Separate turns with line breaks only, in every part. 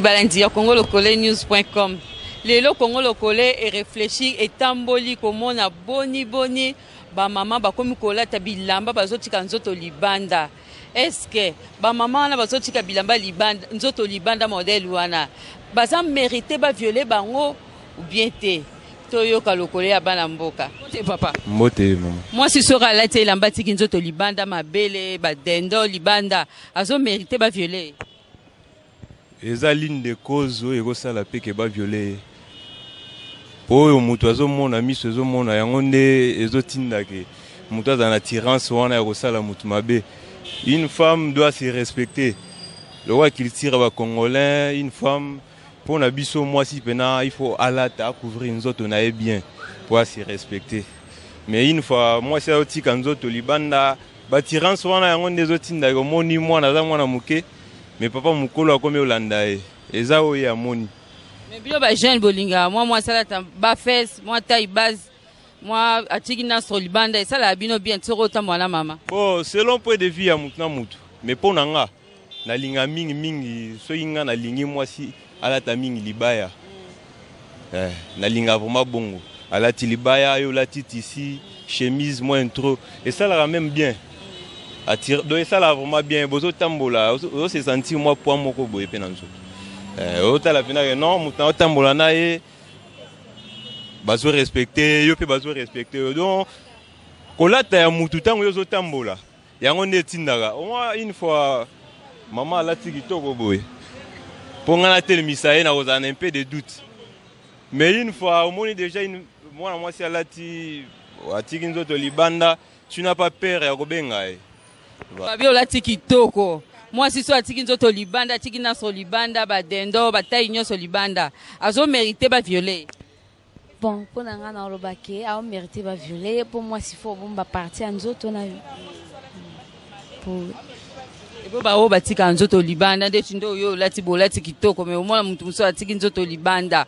Balandi Congo Lokole news.com. Le Congo Lokole est réfléchi et tamboli comme on a boni ba maman ba komi kola tabilamba bazotika nzoto libanda. Est-ce que ba maman na bazotika bilamba libanda nzoto libanda modèle wana baza mérité ba violer bango ou bien té toyoka lokole ya bana mboka. Papa.
Mbote maman.
Moi si sera la té lamba tiki nzoto libanda mabele ba dendo libanda azo mérité ba violer.
Eza ligne de cause oyo sala pe ke ba violer. Oyo mutu azomona miso ezomona yango nde ezotinda ke mutu aza na attirance wana ya kosala mutu mabe. Une femme doit se respecter. Le roi qu'il tire ba congolais, une femme pour na biso moi si pena il faut alata couvrir nzoto na e bien pour se respecter. Mais une fois moi c'est oti kanzoto libanda ba attirance wana yango nde ezotinda ko moni mwana za mwana muke. Mais papa mukolo akomi olanda eza oyo ya moni.
Mais bio ba jeune bolinga moi salata ba fesse moi taille base moi atiki na so libanda et ça la bino bien tsoro ta mwana mama.
Bon selon point de vue ya mutu na mutu mais pona nga na linga mingi so yinga na lingi moi si alata mingi libaya. Na linga vraiment bongo alati libaya yo lati ici chemise moins trop et ça la même bien. Donc ça là vraiment bien bozo tambola on se sentir moi poids moko boye pe nanzo ota la pena non muta tambola na e bazo respecter yo pe bazo respecter donc kolata ya mutu tango yo zo tambola yango ndetindaka moi une fois maman la tiki toko boye ponga na telemisa e na kozana un peu de doute mais une fois au moins déjà une moi si alati atiki nzoto libanda tu n'as pas peur ya kobenga
Fabio la tiki toko. Moi si so atiki nzoto libanda, tiki na so libanda, ba dendo, ba taille nyoso libanda. Azo mérité ba violer.
Bon, pour nanga na lobake, a mérité ba violer. Pour moi s'il faut bon ba partir nzoto na pour
et pour ba o ba tika nzoto libanda, de chindo yo la tibo la tiki toko, mais au moins mutu muso atiki nzoto libanda.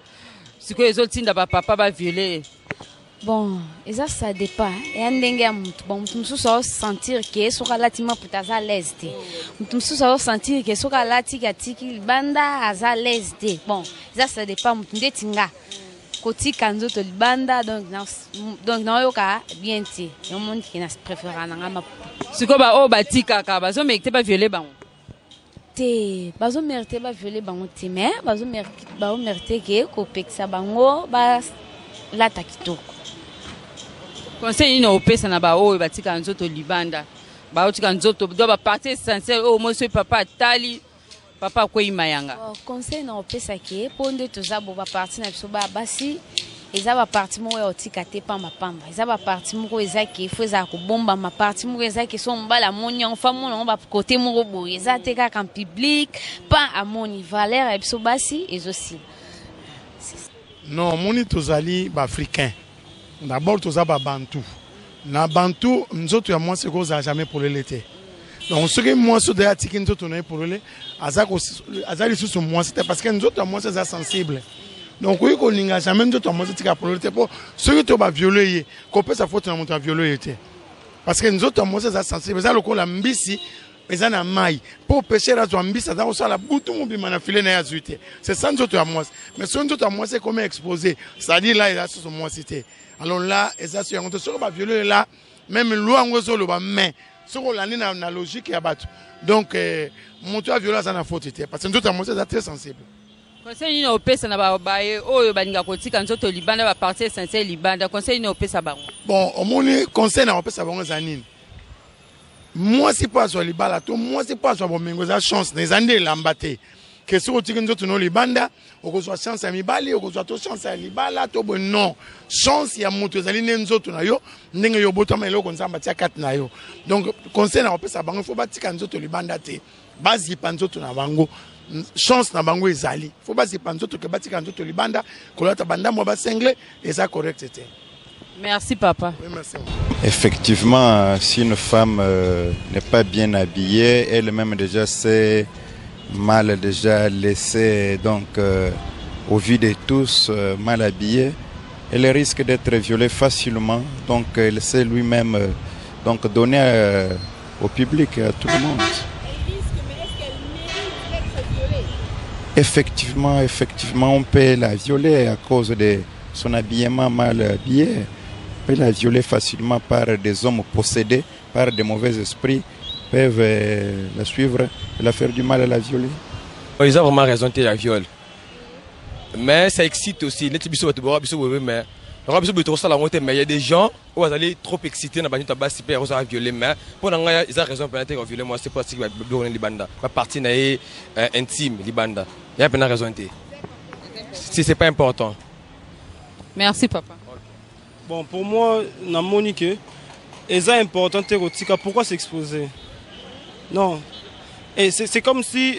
Siko ezo tinda ba papa ba violer.
Bon, et ça dépend. Et un dengue bon, mutu so sentir que soka latima putaza leste. Mutu so sentir que soka latika tiki banda aza leste. Bon, ça dépend mutu ndetinga. Koti kanzo to banda donc na yoka bien ti. Yo monde qui na préféré na ngama.
Siko ba o batika ka bazo mérité ba violer bango.
Te bazo mérité ba violer bango te mais bazo mérité que ko peksa bango ba la takitoko.
Conseil ino opesa na ba oyo batika nzoto libanda ba otika nzoto do ba partie essentielle o monsieur papa tali papa ko imayanga
conseil na opesa ke ponde tozabo ba partie na biso ba basi eza ba partie mo ya otika te pa mapamba eza ba partie mo eza ke fo eza ko bomba ma partie mo eza ke so mbala monyo famo na ba côté mo bo eza te ka en public pas à moni valeur ya biso basi ezosi
non moni tozali ba africain. D'abord, tout ça, Bantu. Na Bantu, nous autres, moi, c'est qu'on n'a jamais pour l'été. Donc, ce que moi, sur des articles, nous autres, on a pour l'été, Azali sur moi, c'était parce que nous autres, moi, c'est sensible. Donc, oui, qu'on n'a jamais, nous autres, moi, c'est pour l'été. Pour ceux qui ont violé, qu'on peut sa faute, on a violé. Parce que nous autres, moi, c'est sensible. C'est le coup, la mbisi, ils en ont maille. Pour pêcher la mbisi, ça a la boutte, on peut m'en filer na azuité. C'est ça, nous autres, à moi. Mais ce nous autres, moi, c'est comme exposé. C'est-à-dire, là, il a sur moi, c'était. Alors là, et ça, si on va violer là, même loi on va le mais ce qu'on a la logique et abattu. Donc, mon toit violence en a faute, parce que nous autres, c'est très sensible.
Conseil ino opesa na ba bae oyo baninga kotika nzoto libanda ba partie essentielle libanda conseil ino opesa bango.
Bon, au moins conseil na opesa bango zanini. Moi c'est pas sur libala, tout moi c'est pas sur bomengo za chance les années lambate. Que si on tire nzoto no libanda, on soit chance à mibali, on soit to chance à libala, to bon non. Chance ya moto zali nzoto na yo, ndenge yo botama elo konza mbatia 4 na yo. Donc conseil na opesa bango faut batika nzoto libanda te. Bazi panzoto na bango. Chance na bango ezali faut pas penser que batika nzoto libanda kolata banda mo ba sengle et ça correct c'était.
Merci papa.
Oui, merci.
Effectivement, si une femme n'est pas bien habillée, elle-même déjà s'est mal déjà laissée, donc au vu de tous, mal habillée, elle risque d'être violée facilement. Donc elle sait lui-même donc donner au public, à tout le monde.
Elle risque, mais est-ce qu'elle mérite d'être violée?
Effectivement, on peut la violer à cause de son habillement mal habillé. On peut la violer facilement par des hommes possédés, par des mauvais esprits, peuvent la suivre et la faire du mal à la violer.
Ils ont vraiment raison de la viol. Mais ça excite aussi. Mais il y a des gens qui vont aller trop exciter dans la base super violer. Mais pour ils ont raison de violer. Moi, c'est pas ce qui va donner les bandes. Ma partie intime, les bandes. Il y a pas raison. Si c'est pas important.
Merci, papa.
Bon, pour moi, na Monique, c'est important de pourquoi s'exposer. Non. Et c'est comme si,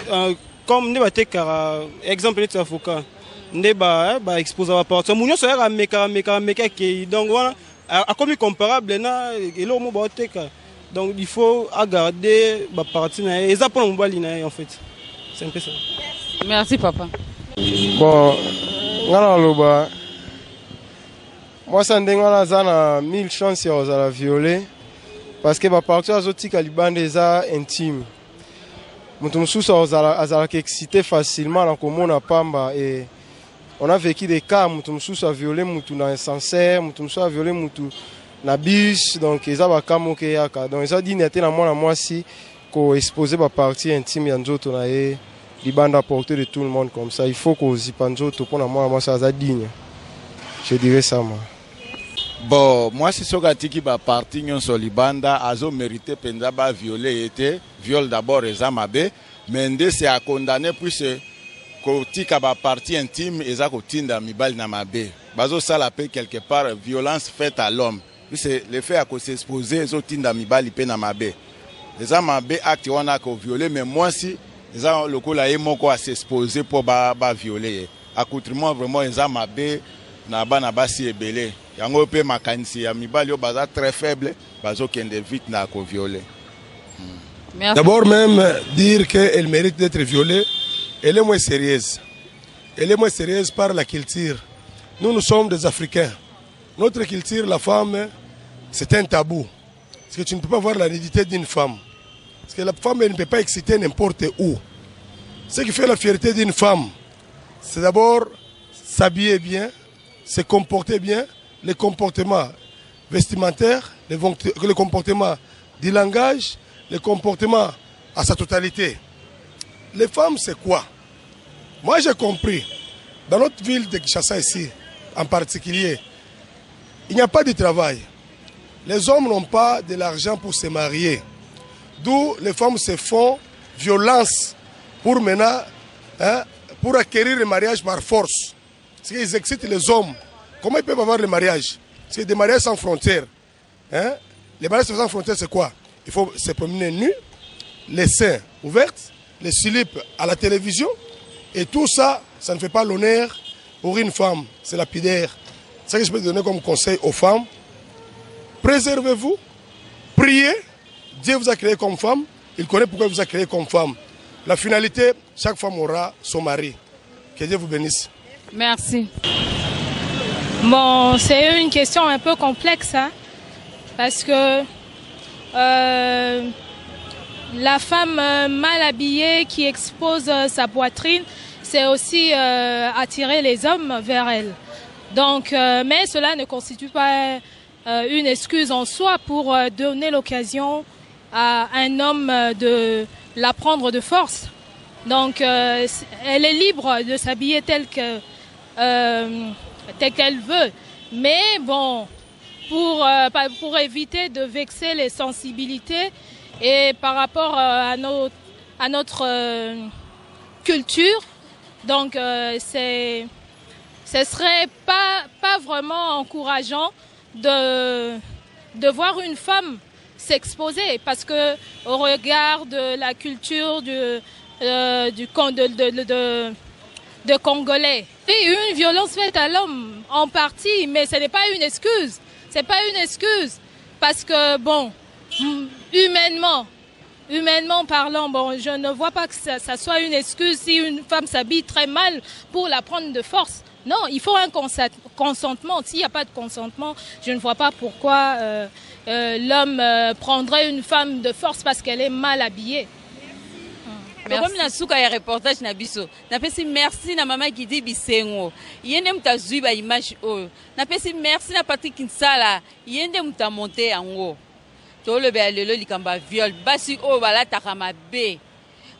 comme nous avons exemple de avocat, nous avons exposé à la partie. Nous avons méca. Donc voilà, à comme comparable, donc il faut garder la partie. Et ça pour nous en fait. C'est un peu ça.
Merci, papa.
Bon, moi, ça a 1000 chances de la violer. Parce que la partie azotique est intime. Je suis excité facilement dans le Pamba. Et on a vécu des cas où on a violé dans un sincère, on a violé dans un bus. Donc, il y a des cas où il y a des cas. Donc, il y a des cas où on exposer la partie intime de la bande à portée de tout le monde comme ça. Il faut qu'on y pense pour moi, ça c'est digne. Je dirais ça, moi.
Bon, moi, si ce qui va partir sur Libanda, azo mérité pendaba violer était viol d'abord et zamabe, mais c'est à condamner puisque côté qui va partie intime et ça côté dans mibal namabe. Bazo ça la paix quelque part violence faite à l'homme. Puisque le fait à qu'on s'exposer zo tinda mibal ipe namabe. Les zamabe acte on a qu'on violer, mais moi si les a le coup là et mon quoi s'exposer pour ba violer. Accoutrement vraiment les zamabe na ba si ebele. Yango pe makanisi ya mibali yo baza très faible, bazo kende vite na ko violer.
D'abord même dire qu'elle mérite d'être violée, elle est moins sérieuse. Elle est moins sérieuse par la culture. Nous sommes des Africains. Notre culture, la femme, c'est un tabou. Parce que tu ne peux pas voir la nudité d'une femme. Parce que la femme, elle ne peut pas exciter n'importe où. Ce qui fait la fierté d'une femme, c'est d'abord s'habiller bien, se comporter bien, les comportements vestimentaires, le comportement du langage, le comportement à sa totalité. Les femmes, c'est quoi? Moi, j'ai compris. Dans notre ville de Kinshasa ici, en particulier, il n'y a pas de travail. Les hommes n'ont pas de l'argent pour se marier. D'où les femmes se font violence pour maintenant, pour acquérir le mariage par force. Parce qu'ils excitent les hommes. Comment ils peuvent avoir le mariage? C'est des mariages sans frontières. Les mariages sans frontières, c'est quoi? Il faut se promener nu, les seins ouverts, les slips à la télévision. Et tout ça, ça ne fait pas l'honneur pour une femme. C'est lapidaire. C'est ce que je peux donner comme conseil aux femmes. Préservez-vous, priez. Dieu vous a créé comme femme. Il connaît pourquoi il vous a créé comme femme. La finalité, chaque femme aura son mari. Que Dieu vous bénisse.
Merci.
Bon, c'est une question un peu complexe, hein, parce que la femme mal habillée qui expose sa poitrine, c'est aussi attirer les hommes vers elle. Donc, mais cela ne constitue pas une excuse en soi pour donner l'occasion à un homme de la prendre de force. Donc, elle est libre de s'habiller telle qu'elle veut. Mais bon, pour éviter de vexer les sensibilités et par rapport à notre culture, donc ce serait pas vraiment encourageant de voir une femme s'exposer, parce que au regard de la culture de Congolais. C'est une violence faite à l'homme en partie, mais ce n'est pas une excuse. C'est pas une excuse parce que, bon, humainement parlant, bon, je ne vois pas que ça soit une excuse si une femme s'habille très mal pour la prendre de force. Non, il faut un consentement. S'il n'y a pas de consentement, je ne vois pas pourquoi l'homme prendrait une femme de force parce qu'elle est mal habillée.
Comme na suka ya reportage na biso na pesi merci na mama qui dit bisengo yende mutazui ba image oyo na pesi merci na Patrick Kinsala yende mutamonte yango to le ba lelo likamba viol basi oyo balataka mabe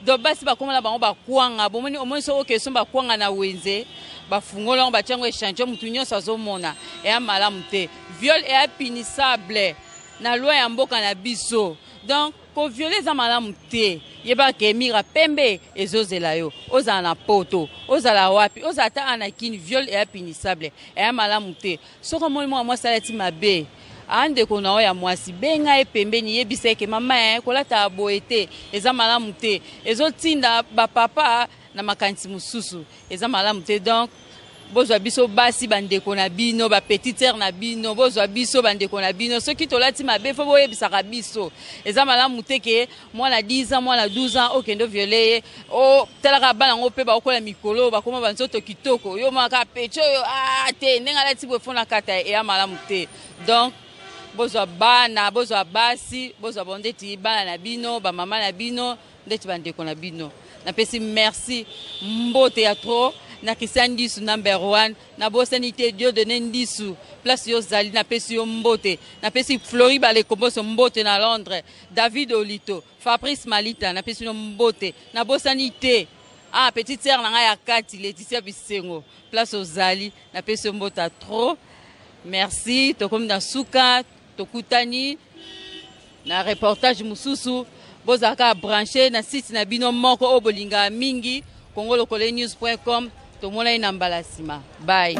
do basi bakomala bango bakwanga bomoni omoni so okeso bakwanga na wenze bafungola ba chango échange mutu nyonso azomona e malamu te viol est punissable na loi ya mboka na biso donc ko violer za malamu te yeba ke mira pembe ezozela yo ozala na poto ozala wapi ozata anakini viol est punissable e malamu te soko moni mwa salati mabe ande ko na ya mwasi benga e pembeni yebisa ke mama kolata boete eza malamu te ezotinda ba papa na makanti mususu eza malamu te donc bozwa biso basi bandeko na bino ba petite sœur na bino bozwa biso bandeko na bino soki tolati mabe fo boyebisaka biso eza malamu te ke mwana 10 ans mwana 12 ans okendo violer o telaka bana ngo pe ba okola mikolo ba koma banzoto kitoko yo maka pecho yo te nenga lati bo fona kata e malamu te donc bozwa bana bozwa basi bozwa bondeti bana na bino ba mama na bino ndeti bandeko na bino na pesi merci mbote ya trop na Christian Ndisu number 1 na bosanité Dieu donné Ndisu place yo zali na pesi yo mbote na pesi Flori ba le komboso mbote na Londres David Olito Fabrice Malita na pesi yo mbote na bosanité petite sœur na nga ya kati Laetitia Bisengo place ozali na pesi yo mbota trop merci tokomi na suka tokutani na reportage mususu bozaka branché na site na bino moko o bolinga mingi congolocolenews.com tomona ina mbala sima bye